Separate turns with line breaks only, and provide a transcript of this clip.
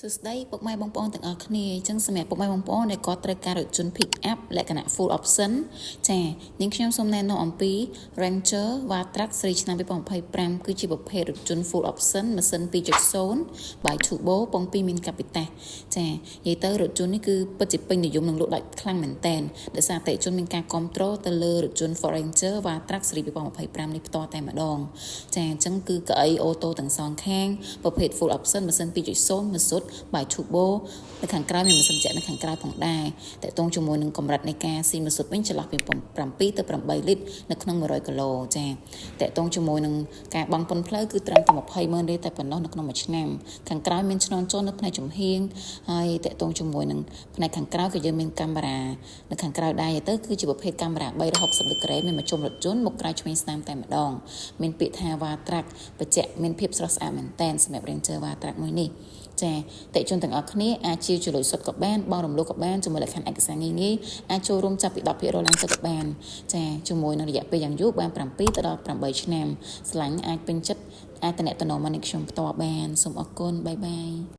សួស្តីពុកម៉ែបងប្អូនទាំងអស់គ្នាអញ្ចឹងសម្រាប់ពុកម៉ែបងប្អូនដែលគាត់ត្រូវការរថយន្ត pick up លក្ខណៈ full option ចានាងខ្ញុំសូមណែនាំអំពី Ranger Vatrac ស៊េរីឆ្នាំ2025គឺជាប្រភេទរថយន្ត full option ម៉ាស៊ីន 2.0 by Turbo ពង2មានកាពីតាចានិយាយទៅរថយន្តនេះគឺពិតជាពេញនិយមនិងលក់ដាច់ខ្លាំងមែនទែនដោយសារតែជនមានការគ្រប់គ្រងទៅលើរថយន្ត Ranger Vatrac ស៊េរី2025នេះផ្ទាល់តែម្ដងចាអញ្ចឹងគឺកៅអីអូតូទាំងសងខាងប្រភេទ full option ម៉ាស៊ីន 2.0 ម៉ាស៊ូតបាយឈូបូនៅខាងក្រៅមានម៉ាស៊ីនជែកនៅខាងក្រៅផងដែរតើតងជាមួយនឹងកម្រិតនៃការស៊ីម៉ាស៊ូតវិញចន្លោះពី7ទៅ8លីត្រនៅក្នុង100គីឡូចាតើតងជាមួយនឹងការបង់ពន្ធផ្លូវគឺត្រឹមតែ200,000រៀលតែប៉ុណ្ណោះនៅក្នុងមួយឆ្នាំខាងក្រៅមានឆ្លងចូលនៅផ្នែកចំហៀងហើយតើតងជាមួយនឹងផ្នែកខាងក្រៅក៏យើងមានកាមេរ៉ានៅខាងក្រៅដែរទៅគឺជាប្រភេទកាមេរ៉ា360ដឺក្រេមានមកជុំរថយន្តមុខក្រៅឆ្វេងស្ដាំតែម្ដងមានពាក្យថា Vatrac បច្ចៈមានភាពស្រស់ស្អាតមែនតែនសម្រាប់ Ranger Vatrac មួយនេះចាតេជនទាំងអស់គ្នាអាចជាជលុយសុទ្ធក៏បានបងរំលោះក៏បានជាមួយលក្ខខណ្ឌឯកសារងាយៗអាចចូលរួមចាប់ពី 10% ឡើងទៅក៏បានចាជាមួយនឹងរយៈពេលយ៉ាងយូរបាន7ទៅដល់8ឆ្នាំស្រឡាញ់អាចពេញចិត្តអាចតំណែងមកនឹងខ្ញុំផ្ទាល់បានសូមអរគុណបាយបាយ